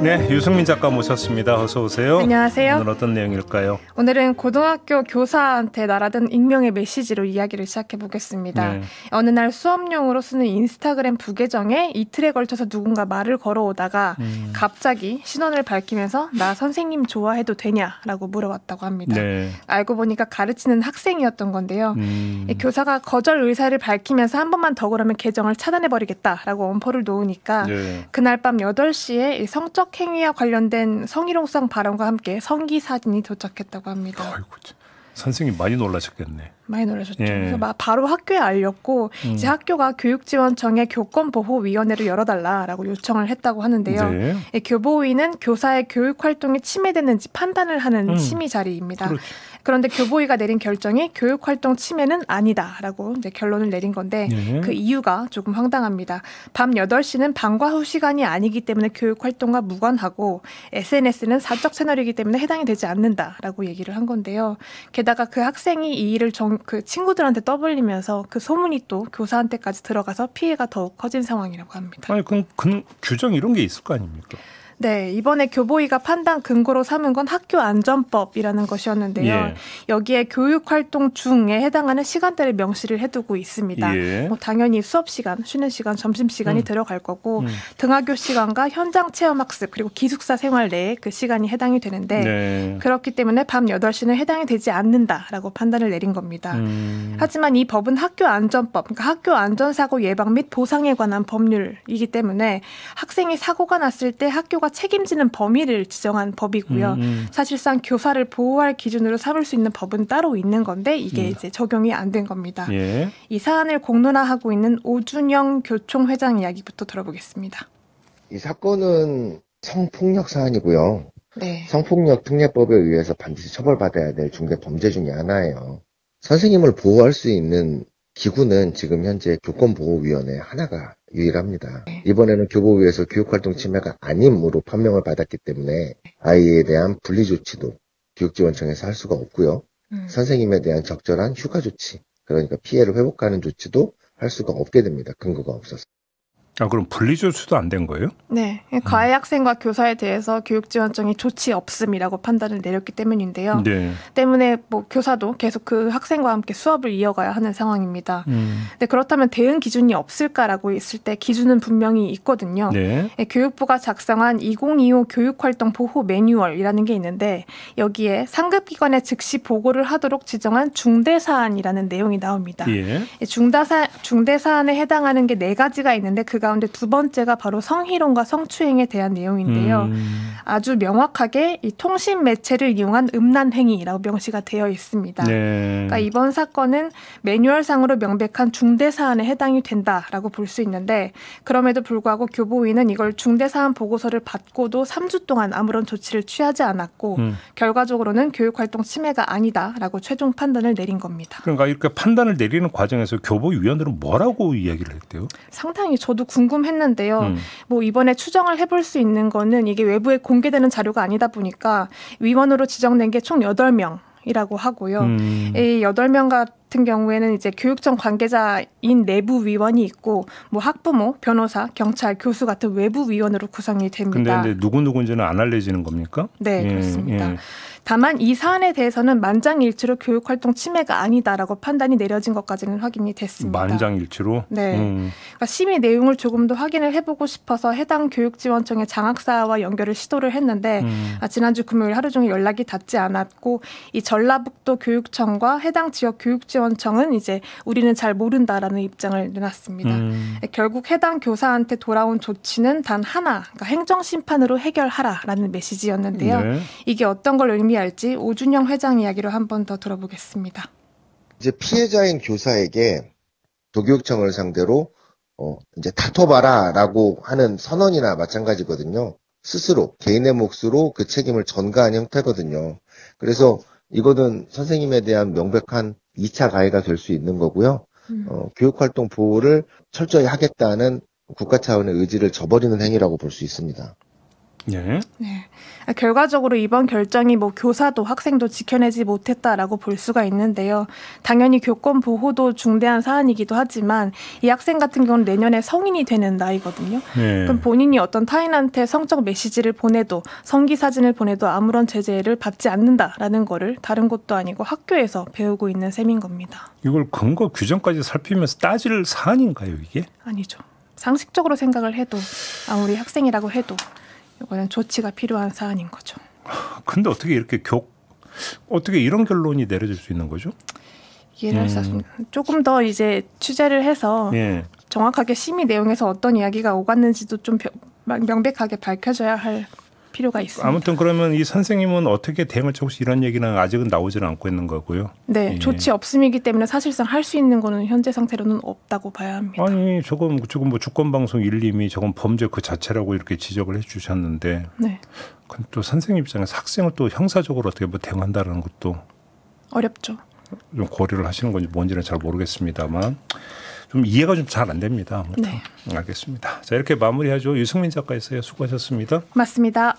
네, 유승민 작가 모셨습니다. 어서 오세요. 안녕하세요. 오늘 어떤 내용일까요? 오늘은 고등학교 교사한테 날아든 익명의 메시지로 이야기를 시작해 보겠습니다. 네. 어느 날 수업용으로 쓰는 인스타그램 부계정에 이틀에 걸쳐서 누군가 말을 걸어오다가 갑자기 신원을 밝히면서 나 선생님 좋아해도 되냐라고 물어봤다고 합니다. 네. 알고 보니까 가르치는 학생이었던 건데요. 교사가 거절 의사를 밝히면서 한 번만 더 그러면 계정을 차단해버리겠다라고 엄포를 놓으니까 네. 그날 밤 8시에 성적 행위와 관련된 성희롱성 발언과 함께 성기 사진이 도착했다고 합니다. 아이고, 선생님 많이 놀라셨겠네. 많이 놀라셨죠. 예. 그래서 바로 학교에 알렸고 이제 학교가 교육지원청에 교권보호위원회를 열어달라라고 요청을 했다고 하는데요. 네. 교보위는 교사의 교육활동이 침해됐는지 판단을 하는 심의 자리입니다. 그렇죠. 그런데 교보위가 내린 결정이 교육활동 침해는 아니다라고 이제 결론을 내린 건데 네. 그 이유가 조금 황당합니다. 밤 8시는 방과 후 시간이 아니기 때문에 교육활동과 무관하고 SNS는 사적 채널이기 때문에 해당이 되지 않는다라고 얘기를 한 건데요. 게다가 그 학생이 이 일을 그 친구들한테 떠벌리면서 그 소문이 또 교사한테까지 들어가서 피해가 더욱 커진 상황이라고 합니다. 아니, 그럼 규정 이런 게 있을 거 아닙니까? 네, 이번에 교보위가 판단 근거로 삼은 건 학교안전법이라는 것이었는데요. 예. 여기에 교육활동 중에 해당하는 시간대를 명시를 해두고 있습니다. 예. 뭐 당연히 수업 시간, 쉬는 시간, 점심 시간이 들어갈 거고 등하교 시간과 현장 체험학습 그리고 기숙사 생활 내에 그 시간이 해당이 되는데 네. 그렇기 때문에 밤 8시는 해당이 되지 않는다라고 판단을 내린 겁니다. 하지만 이 법은 학교안전법, 그러니까 학교안전사고 예방 및 보상에 관한 법률이기 때문에 학생이 사고가 났을 때 학교가 책임지는 범위를 지정한 법이고요. 사실상 교사를 보호할 기준으로 삼을 수 있는 법은 따로 있는 건데 이게 이제 적용이 안 된 겁니다. 예. 이 사안을 공론화하고 있는 오준영 교총회장 이야기부터 들어보겠습니다. 이 사건은 성폭력 사안이고요. 네. 성폭력 특례법에 의해서 반드시 처벌받아야 될 중대 범죄 중에 하나예요. 선생님을 보호할 수 있는 기구는 지금 현재 교권보호위원회 하나가 유일합니다. 이번에는 교보위에서 교육활동 침해가 아님으로 판명을 받았기 때문에 아이에 대한 분리조치도 교육지원청에서 할 수가 없고요. 선생님에 대한 적절한 휴가 조치, 그러니까 피해를 회복하는 조치도 할 수가 없게 됩니다. 근거가 없어서. 아, 그럼 분리조치도 안 된 거예요? 네. 가해 학생과 교사에 대해서 교육지원청이 조치 없음이라고 판단을 내렸기 때문인데요. 네. 때문에 뭐 교사도 계속 그 학생과 함께 수업을 이어가야 하는 상황입니다. 근데 그렇다면 대응 기준이 없을까라고 했을 때 기준은 분명히 있거든요. 네. 교육부가 작성한 2025 교육활동 보호 매뉴얼이라는 게 있는데 여기에 상급기관에 즉시 보고를 하도록 지정한 중대사안이라는 내용이 나옵니다. 예. 중대사안에 해당하는 게 4가지가 있는데 그 가운데 두 번째가 바로 성희롱과 성추행에 대한 내용인데요. 아주 명확하게 이 통신 매체를 이용한 음란 행위라고 명시가 되어 있습니다. 네. 그러니까 이번 사건은 매뉴얼상으로 명백한 중대 사안에 해당이 된다라고 볼 수 있는데 그럼에도 불구하고 교보위는 이걸 중대 사안 보고서를 받고도 3주 동안 아무런 조치를 취하지 않았고 결과적으로는 교육활동 침해가 아니다라고 최종 판단을 내린 겁니다. 그러니까 이렇게 판단을 내리는 과정에서 교보위원들은 뭐라고 이야기를 했대요? 상당히 저도 궁금했는데요. 뭐 이번에 추정을 해볼 수 있는 거는 이게 외부에 공개되는 자료가 아니다 보니까 위원으로 지정된 게 총 8명이라고 하고요. 이 8명 같은 경우에는 이제 교육청 관계자인 내부 위원이 있고 뭐 학부모, 변호사, 경찰, 교수 같은 외부 위원으로 구성이 됩니다. 근데 누구누구인지는 안 알려지는 겁니까? 네, 그렇습니다. 다만 이 사안에 대해서는 만장일치로 교육활동 침해가 아니다라고 판단이 내려진 것까지는 확인이 됐습니다. 만장일치로? 네. 그러니까 심의 내용을 조금 더 확인을 해보고 싶어서 해당 교육지원청의 장학사와 연결을 시도를 했는데 지난주 금요일 하루 종일 연락이 닿지 않았고 이 전라북도 교육청과 해당 지역 교육지원청은 이제 우리는 잘 모른다라는 입장을 내놨습니다. 결국 해당 교사한테 돌아온 조치는 단 하나, 그러니까 행정심판으로 해결하라라는 메시지였는데요. 네. 이게 어떤 걸 의미할지 오준영 회장 이야기로 한 번 더 들어보겠습니다. 이제 피해자인 교사에게 도교육청을 상대로 이제 다퉈봐라라고 하는 선언이나 마찬가지거든요. 스스로 개인의 몫으로 그 책임을 전가한 형태거든요. 그래서 이거는 선생님에 대한 명백한 2차 가해가 될 수 있는 거고요. 교육활동 보호를 철저히 하겠다는 국가 차원의 의지를 저버리는 행위라고 볼 수 있습니다. 네. 네. 결과적으로 이번 결정이 뭐 교사도 학생도 지켜내지 못했다라고 볼 수가 있는데요. 당연히 교권 보호도 중대한 사안이기도 하지만 이 학생 같은 경우는 내년에 성인이 되는 나이거든요. 네. 그럼 본인이 어떤 타인한테 성적 메시지를 보내도 성기 사진을 보내도 아무런 제재를 받지 않는다라는 거를 다른 곳도 아니고 학교에서 배우고 있는 셈인 겁니다. 이걸 근거 규정까지 살피면서 따질 사안인가요, 이게? 아니죠. 상식적으로 생각을 해도 아무리 학생이라고 해도 이거는 조치가 필요한 사안인 거죠. 근데 어떻게 이렇게 어떻게 이런 결론이 내려질 수 있는 거죠? 이해를 조금 더 이제 취재를 해서 예. 정확하게 심의 내용에서 어떤 이야기가 오갔는지도 좀 명백하게 밝혀져야 할 필요가 있습니다. 아무튼 그러면 이 선생님은 어떻게 대응할지 혹시 이런 얘기는 아직은 나오지는 않고 있는 거고요. 네. 예. 조치 없음이기 때문에 사실상 할 수 있는 거는 현재 상태로는 없다고 봐야 합니다. 아니 저건 뭐 주권방송 1님이 저건 범죄 그 자체라고 이렇게 지적을 해 주셨는데 네. 근데 또 선생님 입장에서 학생을 또 형사적으로 어떻게 뭐 대응한다는 것도 어렵죠. 좀 고려를 하시는 건지 뭔지는 잘 모르겠습니다만 좀 이해가 좀 잘 안 됩니다. 네. 알겠습니다. 자 이렇게 마무리하죠. 유승민 작가였어요. 수고하셨습니다. 맞습니다.